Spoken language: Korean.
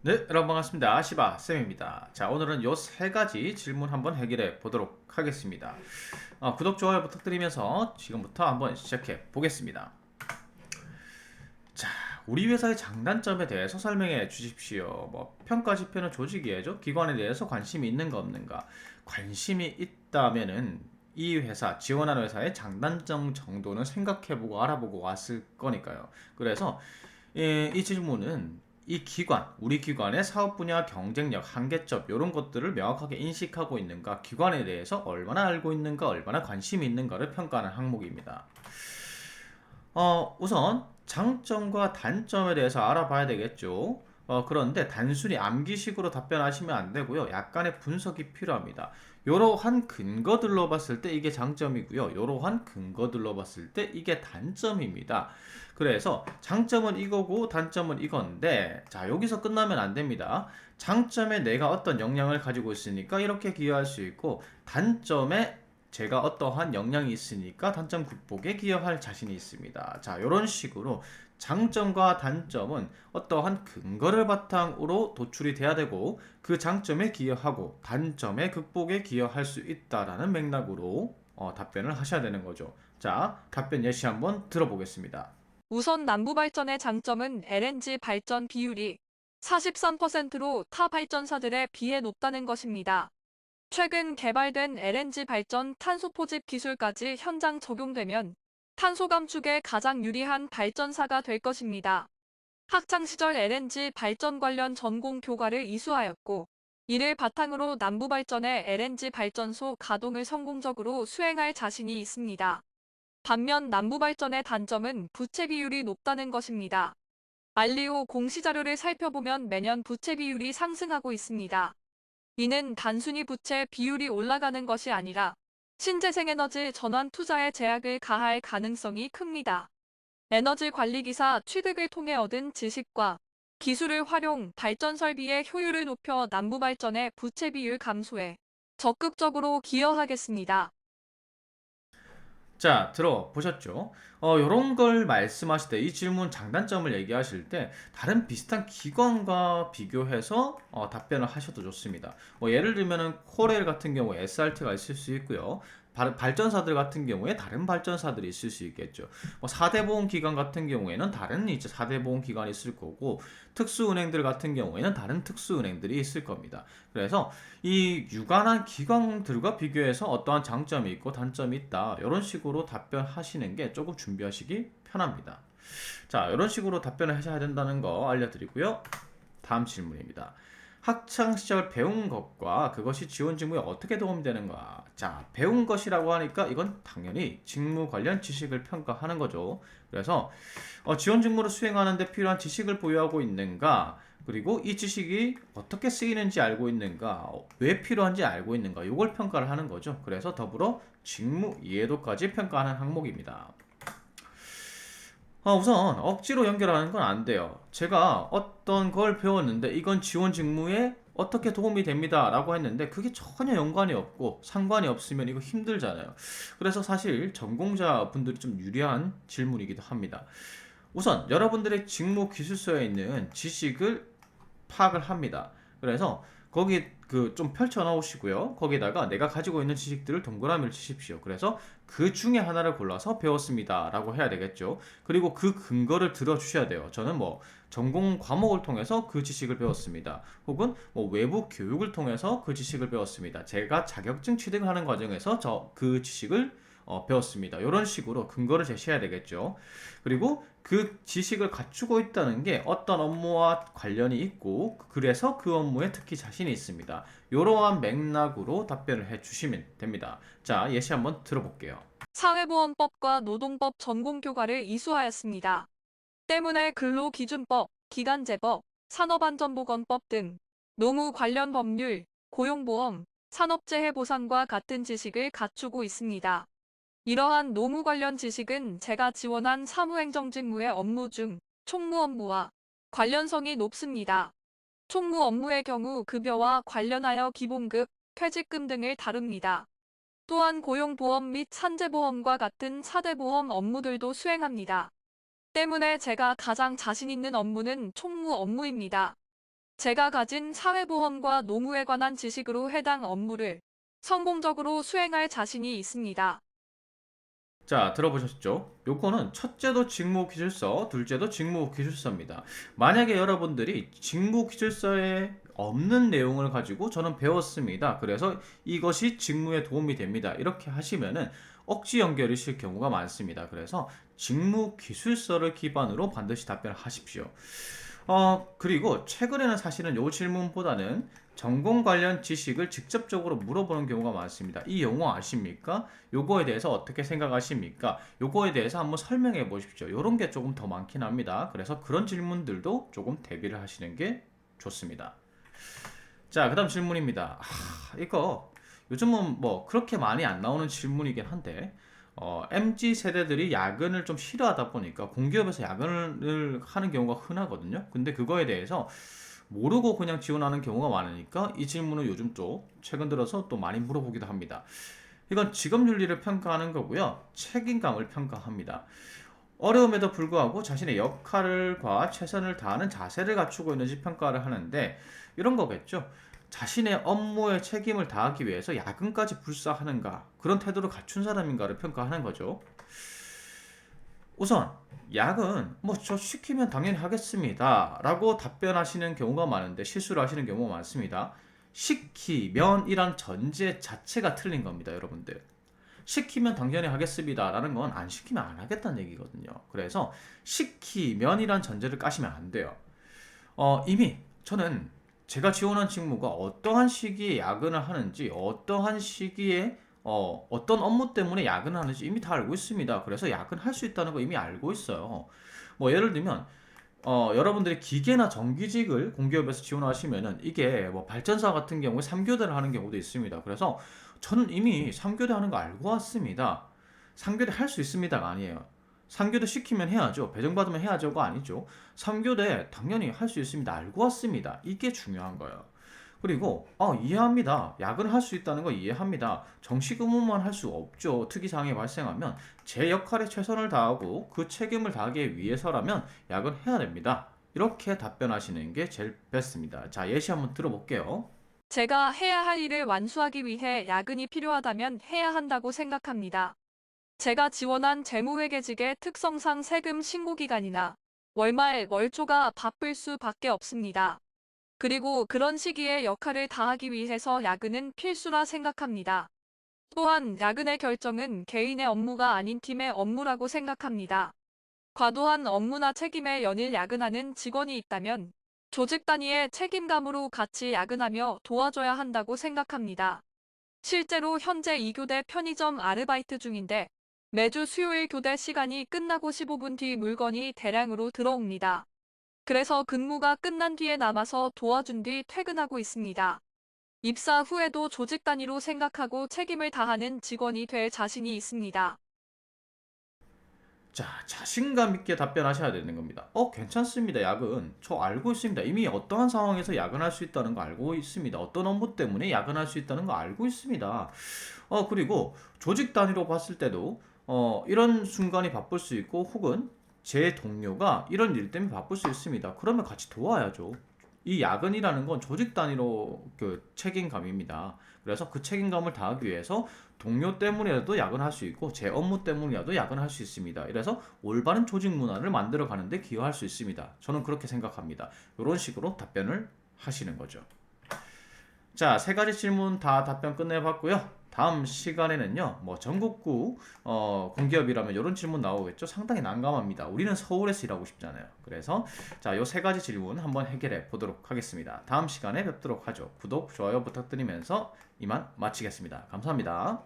네, 여러분 반갑습니다. 시바쌤입니다. 자, 오늘은 요 세 가지 질문 한번 해결해 보도록 하겠습니다. 구독, 좋아요 부탁드리면서 지금부터 한번 시작해 보겠습니다. 자, 우리 회사의 장단점에 대해서 설명해 주십시오. 평가 지표는 조직이죠. 기관에 대해서 관심이 있는가 없는가. 관심이 있다면은 이 회사, 지원하는 회사의 장단점 정도는 생각해보고 알아보고 왔을 거니까요. 그래서 이 질문은 이 기관, 우리 기관의 사업 분야, 경쟁력, 한계점 이런 것들을 명확하게 인식하고 있는가, 기관에 대해서 얼마나 알고 있는가, 얼마나 관심이 있는가를 평가하는 항목입니다. 우선 장점과 단점에 대해서 알아봐야 되겠죠. 그런데 단순히 암기식으로 답변하시면 안 되고요. 약간의 분석이 필요합니다. 이러한 근거들로 봤을 때 이게 장점이고요. 이러한 근거들로 봤을 때 이게 단점입니다. 그래서 장점은 이거고 단점은 이건데, 자, 여기서 끝나면 안 됩니다. 장점에 내가 어떤 역량을 가지고 있으니까 이렇게 기여할 수 있고, 단점에 제가 어떠한 역량이 있으니까 단점 극복에 기여할 자신이 있습니다. 자, 이런 식으로 장점과 단점은 어떠한 근거를 바탕으로 도출이 돼야 되고, 그 장점에 기여하고 단점의 극복에 기여할 수 있다라는 맥락으로 답변을 하셔야 되는 거죠. 자, 답변 예시 한번 들어보겠습니다. 우선 남부발전의 장점은 LNG 발전 비율이 43%로 타 발전사들에 비해 높다는 것입니다. 최근 개발된 LNG 발전 탄소 포집 기술까지 현장 적용되면 탄소 감축에 가장 유리한 발전사가 될 것입니다. 학창 시절 LNG 발전 관련 전공 교과를 이수하였고, 이를 바탕으로 남부발전의 LNG 발전소 가동을 성공적으로 수행할 자신이 있습니다. 반면 남부발전의 단점은 부채 비율이 높다는 것입니다. 알리오 공시자료를 살펴보면 매년 부채 비율이 상승하고 있습니다. 이는 단순히 부채 비율이 올라가는 것이 아니라 신재생에너지 전환 투자에 제약을 가할 가능성이 큽니다. 에너지 관리 기사 취득을 통해 얻은 지식과 기술을 활용 발전 설비의 효율을 높여 남부발전의 부채 비율 감소에 적극적으로 기여하겠습니다. 자, 들어보셨죠? 요런 걸 말씀하실 때, 이 질문 장단점을 얘기하실 때, 다른 비슷한 기관과 비교해서 답변을 하셔도 좋습니다. 예를 들면은 코렐 같은 경우에 SRT가 있을 수 있고요. 발전사들 같은 경우에 다른 발전사들이 있을 수 있겠죠. 4대 보험 기관 같은 경우에는 다른 이제 4대 보험 기관이 있을 거고, 특수은행들 같은 경우에는 다른 특수은행들이 있을 겁니다. 그래서 이 유관한 기관들과 비교해서 어떠한 장점이 있고 단점이 있다, 이런 식으로 답변하시는 게 조금 준비하시기 편합니다. 자, 이런 식으로 답변을 하셔야 된다는 거 알려드리고요. 다음 질문입니다. 학창 시절 배운 것과 그것이 지원 직무에 어떻게 도움이 되는가? 자, 배운 것이라고 하니까 이건 당연히 직무 관련 지식을 평가하는 거죠. 그래서 지원 직무를 수행하는 데 필요한 지식을 보유하고 있는가? 그리고 이 지식이 어떻게 쓰이는지 알고 있는가? 왜 필요한지 알고 있는가? 이걸 평가를 하는 거죠. 그래서 더불어 직무 이해도까지 평가하는 항목입니다. 우선 억지로 연결하는 건 안 돼요. 제가 어떤 걸 배웠는데 이건 지원 직무에 어떻게 도움이 됩니다 라고 했는데 그게 전혀 연관이 없고 상관이 없으면 이거 힘들잖아요. 그래서 사실 전공자 분들이 좀 유리한 질문이기도 합니다. 우선 여러분들의 직무 기술서에 있는 지식을 파악을 합니다. 그래서 거기 그 좀 펼쳐 놓으시고요. 거기다가 내가 가지고 있는 지식들을 동그라미를 치십시오. 그래서 그 중에 하나를 골라서 배웠습니다라고 해야 되겠죠. 그리고 그 근거를 들어 주셔야 돼요. 저는 전공 과목을 통해서 그 지식을 배웠습니다. 혹은 외부 교육을 통해서 그 지식을 배웠습니다. 제가 자격증 취득을 하는 과정에서 그 지식을 배웠습니다. 이런 식으로 근거를 제시해야 되겠죠. 그리고 그 지식을 갖추고 있다는 게 어떤 업무와 관련이 있고, 그래서 그 업무에 특히 자신이 있습니다. 이러한 맥락으로 답변을 해 주시면 됩니다. 자, 예시 한번 들어볼게요. 사회보험법과 노동법 전공 교과를 이수하였습니다. 때문에 근로기준법, 기간제법, 산업안전보건법 등 노무 관련 법률, 고용보험, 산업재해 보상과 같은 지식을 갖추고 있습니다. 이러한 노무 관련 지식은 제가 지원한 사무행정직무의 업무 중 총무 업무와 관련성이 높습니다. 총무 업무의 경우 급여와 관련하여 기본급, 퇴직금 등을 다룹니다. 또한 고용보험 및 산재보험과 같은 사대보험 업무들도 수행합니다. 때문에 제가 가장 자신 있는 업무는 총무 업무입니다. 제가 가진 사회보험과 노무에 관한 지식으로 해당 업무를 성공적으로 수행할 자신이 있습니다. 자, 들어보셨죠? 요거는 첫째도 직무기술서, 둘째도 직무기술서입니다. 만약에 여러분들이 직무기술서에 없는 내용을 가지고 저는 배웠습니다. 그래서 이것이 직무에 도움이 됩니다. 이렇게 하시면은 억지 연결이실 경우가 많습니다. 그래서 직무기술서를 기반으로 반드시 답변을 하십시오. 그리고 최근에는 사실은 요 질문보다는 전공 관련 지식을 직접적으로 물어보는 경우가 많습니다. 이 용어 아십니까? 요거에 대해서 어떻게 생각하십니까? 요거에 대해서 한번 설명해 보십시오. 요런 게 조금 더 많긴 합니다. 그래서 그런 질문들도 조금 대비를 하시는 게 좋습니다. 자, 그 다음 질문입니다. 이거 요즘은 뭐 그렇게 많이 안 나오는 질문이긴 한데, MZ 세대들이 야근을 좀 싫어하다 보니까 공기업에서 야근을 하는 경우가 흔하거든요. 근데 그거에 대해서 모르고 그냥 지원하는 경우가 많으니까 이 질문을 요즘 또 최근 들어서 또 많이 물어보기도 합니다. 이건 직업 윤리를 평가하는 거고요. 책임감을 평가합니다. 어려움에도 불구하고 자신의 역할과 최선을 다하는 자세를 갖추고 있는지 평가를 하는데 이런 거겠죠. 자신의 업무에 책임을 다하기 위해서 야근까지 불사하는가 그런 태도를 갖춘 사람인가를 평가하는 거죠. 우선 야근 뭐 저 시키면 당연히 하겠습니다 라고 답변하시는 경우가 많은데 실수를 하시는 경우가 많습니다. 시키면이란 전제 자체가 틀린 겁니다, 여러분들. 시키면 당연히 하겠습니다 라는 건 안 시키면 안 하겠다는 얘기거든요. 그래서 시키면이란 전제를 까시면 안 돼요. 이미 저는 제가 지원한 직무가 어떠한 시기에 야근을 하는지, 어떠한 시기에 어떤 업무 때문에 야근을 하는지 이미 다 알고 있습니다. 그래서 야근할 수 있다는 거 이미 알고 있어요. 뭐 예를 들면 여러분들이 기계나 정기직을 공기업에서 지원하시면은 이게 뭐 발전사 같은 경우에 3교대를 하는 경우도 있습니다. 그래서 저는 이미 3교대 하는 거 알고 왔습니다. 3교대 할 수 있습니다가 아니에요. 3교대 시키면 해야죠. 배정받으면 해야죠가 아니죠. 3교대 당연히 할 수 있습니다. 알고 왔습니다. 이게 중요한 거예요. 그리고 이해합니다. 야근을 할 수 있다는 거 이해합니다. 정식 의무만 할 수 없죠. 특이사항이 발생하면 제 역할에 최선을 다하고 그 책임을 다하기 위해서라면 야근해야 됩니다. 이렇게 답변하시는 게 제일 베스트입니다. 자, 예시 한번 들어볼게요. 제가 해야 할 일을 완수하기 위해 야근이 필요하다면 해야 한다고 생각합니다. 제가 지원한 재무회계직의 특성상 세금 신고 기간이나 월말 월초가 바쁠 수밖에 없습니다. 그리고 그런 시기에 역할을 다하기 위해서 야근은 필수라 생각합니다. 또한 야근의 결정은 개인의 업무가 아닌 팀의 업무라고 생각합니다. 과도한 업무나 책임에 연일 야근하는 직원이 있다면 조직 단위의 책임감으로 같이 야근하며 도와줘야 한다고 생각합니다. 실제로 현재 2교대 편의점 아르바이트 중인데 매주 수요일 교대 시간이 끝나고 15분 뒤 물건이 대량으로 들어옵니다. 그래서 근무가 끝난 뒤에 남아서 도와준 뒤 퇴근하고 있습니다. 입사 후에도 조직 단위로 생각하고 책임을 다하는 직원이 될 자신이 있습니다. 자, 자신감 있게 답변하셔야 되는 겁니다. 괜찮습니다. 야근. 저 알고 있습니다. 이미 어떠한 상황에서 야근할 수 있다는 거 알고 있습니다. 어떤 업무 때문에 야근할 수 있다는 거 알고 있습니다. 그리고 조직 단위로 봤을 때도 이런 순간이 바쁠 수 있고 혹은 제 동료가 이런 일 때문에 바쁠 수 있습니다. 그러면 같이 도와야죠. 이 야근이라는 건 조직 단위로 그 책임감입니다. 그래서 그 책임감을 다하기 위해서 동료 때문이라도 야근할 수 있고 제 업무 때문이라도 야근할 수 있습니다. 이래서 올바른 조직 문화를 만들어 가는데 기여할 수 있습니다. 저는 그렇게 생각합니다. 이런 식으로 답변을 하시는 거죠. 자, 세 가지 질문 다 답변 끝내봤고요. 다음 시간에는요, 뭐 전국구 공기업이라면 이런 질문 나오겠죠. 상당히 난감합니다. 우리는 서울에서 일하고 싶잖아요. 그래서 자, 요 세 가지 질문 한번 해결해 보도록 하겠습니다. 다음 시간에 뵙도록 하죠. 구독, 좋아요 부탁드리면서 이만 마치겠습니다. 감사합니다.